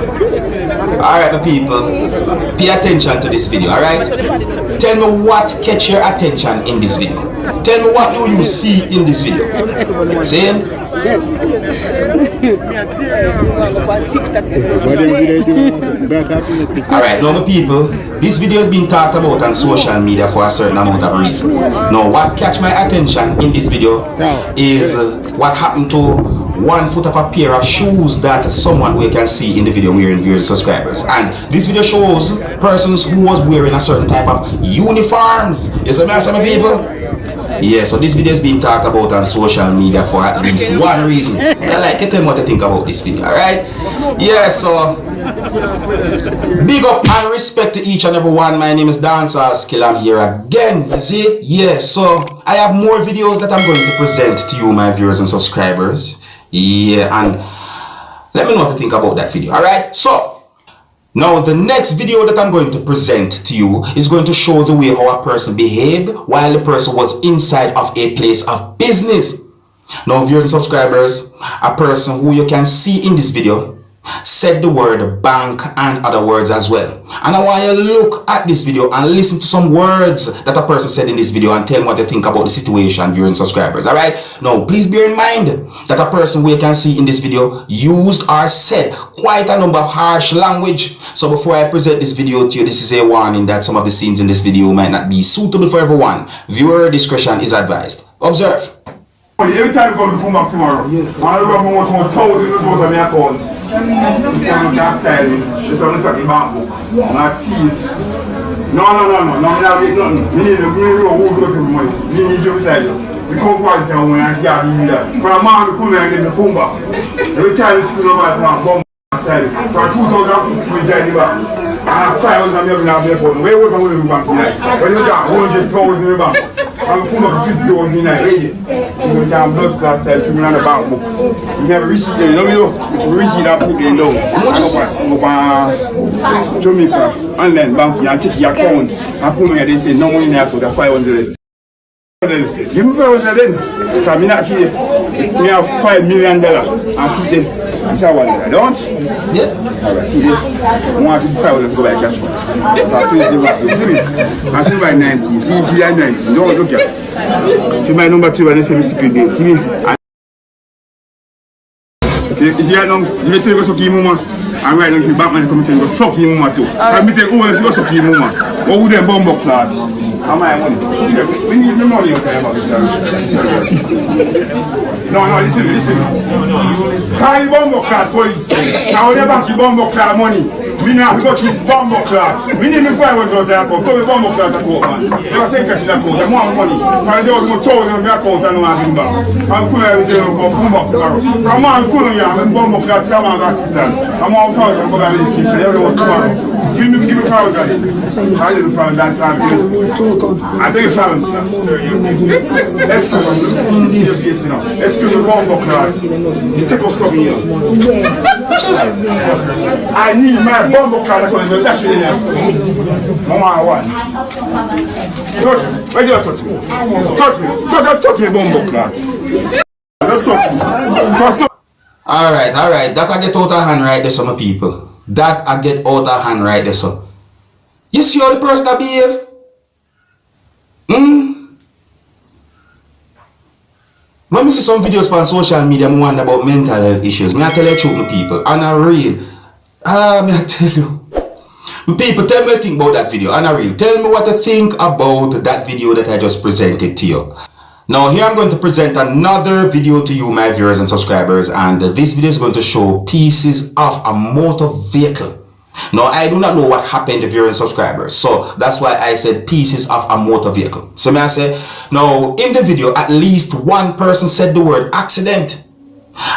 Alright, my people, pay attention to this video, alright? Tell me what catch your attention in this video. Tell me what do you see in this video. See? Alright, now my people, this video has been talked about on social media for a certain amount of reasons. Now what catch my attention in this video is what happened to one foot of a pair of shoes that someone we can see in the video wearing viewers and subscribers. And this video shows persons who was wearing a certain type of uniforms. You see me, some people? Yeah, so this video is being talked about on social media for at least one reason. I like to tell me what to think about this video, alright? Yeah, so big up and respect to each and every one. My name is Dancehall Skilla. I'm here again, you see? Yeah, so I have more videos that I'm going to present to you, my viewers and subscribers. Yeah, and let me know what to think about that video, alright? So now the next video that I'm going to present to you is going to show the way how a person behaved while the person was inside of a place of business. Now viewers and subscribers, a person who you can see in this video said the word bank and other words as well. And I want you to look at this video and listen to some words that a person said in this video and tell me what they think about the situation, viewers and subscribers. Alright? Now please bear in mind that a person we can see in this video used or said quite a number of harsh language. So before I present this video to you, this is a warning that some of the scenes in this video might not be suitable for everyone. Viewer discretion is advised. Observe. Every time you come back tomorrow, yes. I remember most thousands of my account. It's on the style, it's on the bank book, my teeth. No, I don't need nothing. We need to move to money. We need to sell. We come for it when I see how you do that. For a man to come and get the phone back. Every time you see my bomb style, for 2050 we drive the back. I have 500 million in the bank. Where would I go to the bank tonight? When you got 100,000 in the bank. I'm come up 50,000 in there, ready. You can blood class style to me on the bank book. You never receive it, you know, you receive that book in down. How much is it? Jamaica, online banking, and check your account. I come here, they say, no money in there for the 500. Give me 500 then. Because I not see me have $5 million. I see them. I say $1, don't? Yeah. Alright, see them. I want to go buy cash money. You see me? I see by 90. See if you are 90. No, look at. See my number 2 and they say me secret date. See me? Okay, is your number? Je vais te dire ce moment. I'm right now, the Batman coming to go suck him mama too. I'm meeting all of you suck him mama. What would them bomb class? How my money? We need the money okay about this. No, listen. Carry bomb class police. Now never keep bomb class money. We now got this bomb class. We need to find what you're talking about. Come bomb class to go man. Never say catch that go. The more money. I don't know told them back out and no have back. I'm cool everything go bomb class. Come on, cool ya. Bomb class come on hospital. I'm on fire for medication. Everyone tomorrow. Give me 500. I didn't find that time. I think it's found. Excuse me, bomb class. You take us from here. I need my bomb class. That's the next. Mama, what? Touch me. Where do you touch me? Touch me, bomb class. Let's touch me. Alright, that I get out of hand right there, some people. That I get out of hand right there, so. You see how the person that behave? When I see some videos on social media, I wonder about mental health issues. I tell you the truth, my people, and I real. I tell you. People, tell me what you think about that video, and I real. Tell me what you think about that video that I just presented to you. Now here I'm going to present another video to you, my viewers and subscribers, and this video is going to show pieces of a motor vehicle. Now I do not know what happened to viewers and subscribers, so that's why I said pieces of a motor vehicle. So may I say, now in the video at least one person said the word accident,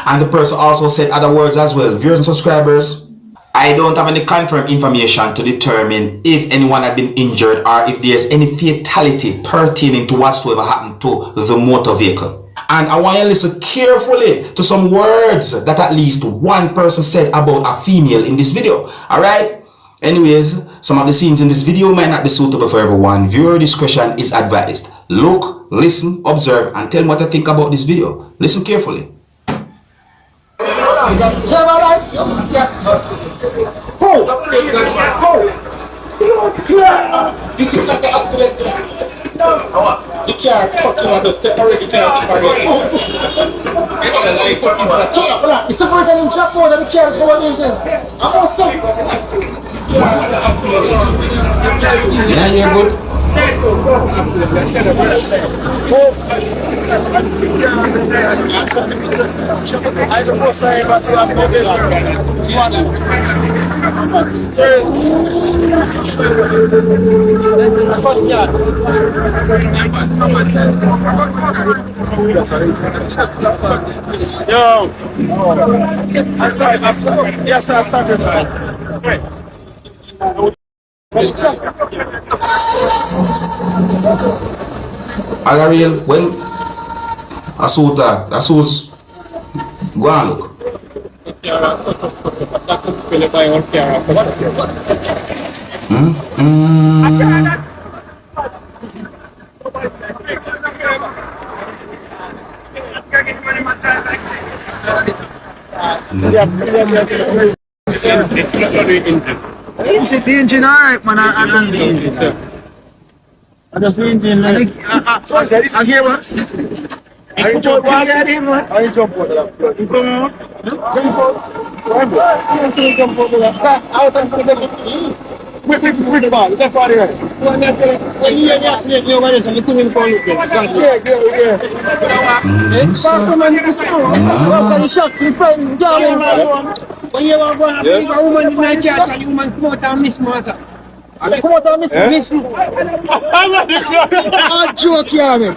and the person also said other words as well. Viewers and subscribers, I don't have any confirmed information to determine if anyone had been injured or if there's any fatality pertaining to whatsoever happened to the motor vehicle. And I want you to listen carefully to some words that at least one person said about a female in this video. Alright? Anyways, some of the scenes in this video might not be suitable for everyone. Viewer discretion is advised. Look, listen, observe, and tell me what you think about this video. Listen carefully. This is not the accident. You can't touch him and just separate, you can't separate. It's separated in chapter that you can't go on this. I'm also. Yeah, you're good. I don't know, sorry, but yo, I saw it. Yes, I saw it. Agaril, when Asus go and look. The engine, alright, man. I just engine. I gearbox. I jump out. I jump out. You come out? Jump out. With the ball, that's what it is. When you joke here, man.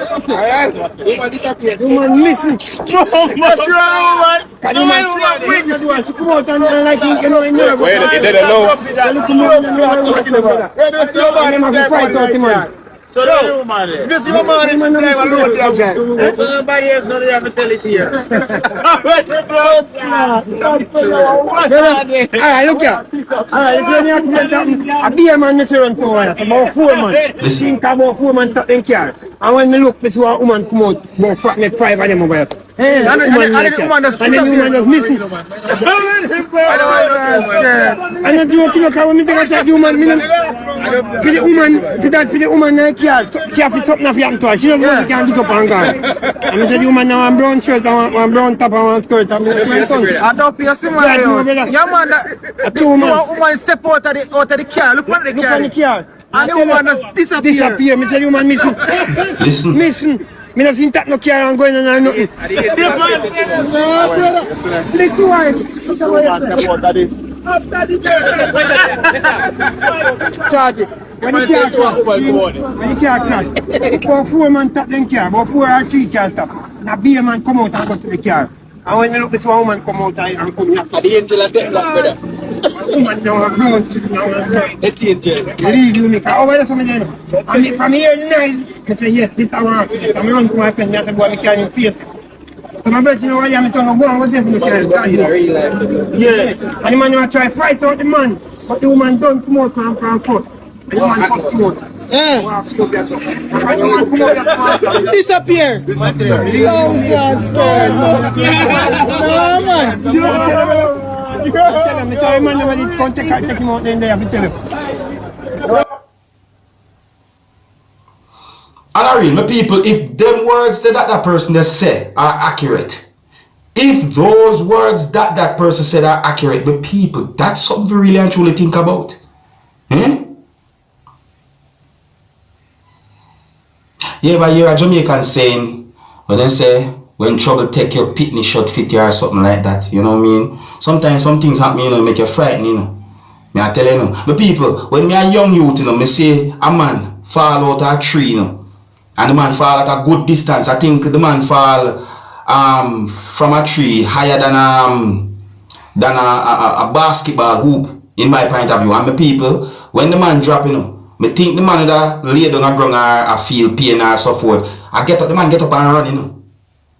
Woman, listen. What's wrong, man? Can you man see come out and like you know in there? Wait, he did it low. So no, man. This is my man. Say what wrote the object. So nobody else know they have to tell it here. Alright, look here. Alright, if you need a beer man, this run to one. About 4 man. Think about 4 man top in car. And when me look, this one woman come out, about 5 of them over here. Hey, and the woman just missing. And the joke, look how we think that woman, for the woman in the car, she have to something happen to her. She doesn't know she can't get up and go. And I said, the woman now one brown shirt and one brown top and one skirt. My son. I don't feel similar. Yeah, man, that woman step out of the car. Look at the car. And the woman just disappear. Me say the woman missing. Listen. Me not seen that no car and going on and nothing. No, brother. Charge it. When you can't crash, about 4 man tap them car, about 4 or 3 can tap. Now be a man come out and go to the car. And when you look this one woman come out and come here. The angel of death, brother. Woman now have grown to now. It's the angel. Leave you, Mika. Oh, where's somebody then? And from here, nice. I say, yes, this is our accident. I'm running to my friend, that's the boy, I can't face it. So my brother, you know what I'm saying? Go on, what's this? Yeah. And the man want to try to fight out the man. But the woman don't come out from first. And the woman first come out. Yeah. Disappear. Close your skirt. No, man. Tell him, sorry man, nobody come take him out in there, I tell him. And my people, if them words that person they say are accurate, if those words that person said are accurate, the people, that's something to really and truly think about. You ever hear a Jamaican saying, when they say, when trouble take your pitney shot fit you or something like that, you know what I mean? Sometimes some things happen, you know, make you frightened, you know. Me I tell you, know. But people, when me a young youth, you know, me say a man fall out of a tree, you know, and the man fall at a good distance. I think the man fall from a tree higher than a basketball hoop, in my point of view. And the people, when the man drop, you know, me think the man that lay down a ground or feel pain or so forth. The man get up and run, you know.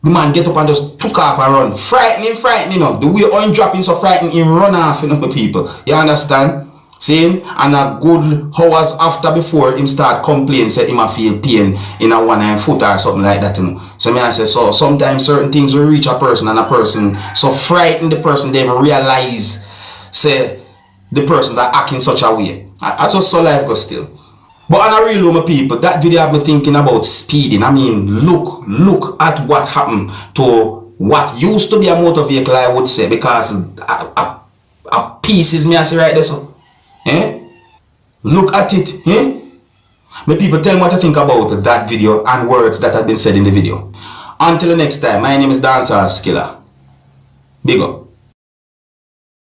The man get up and just took off and run. Frightening, you know. The way I'm dropping so frightening, him run off, you know, the people. You understand? See? And a good hours after before him start complaining, say him a feel pain in a one foot or something like that, you know. So me I say, so sometimes certain things will reach a person and a person so frighten the person they realize, say, the person that act in such a way. I just saw life go still. But on a real my people, that video have me thinking about speeding. I mean, look at what happened to what used to be a motor vehicle, I would say, because a piece is me I see right there, so. Eh? Look at it. Eh? My people, tell me what you think about that video and words that have been said in the video. Until the next time, my name is Dancehall Skilla. Big up.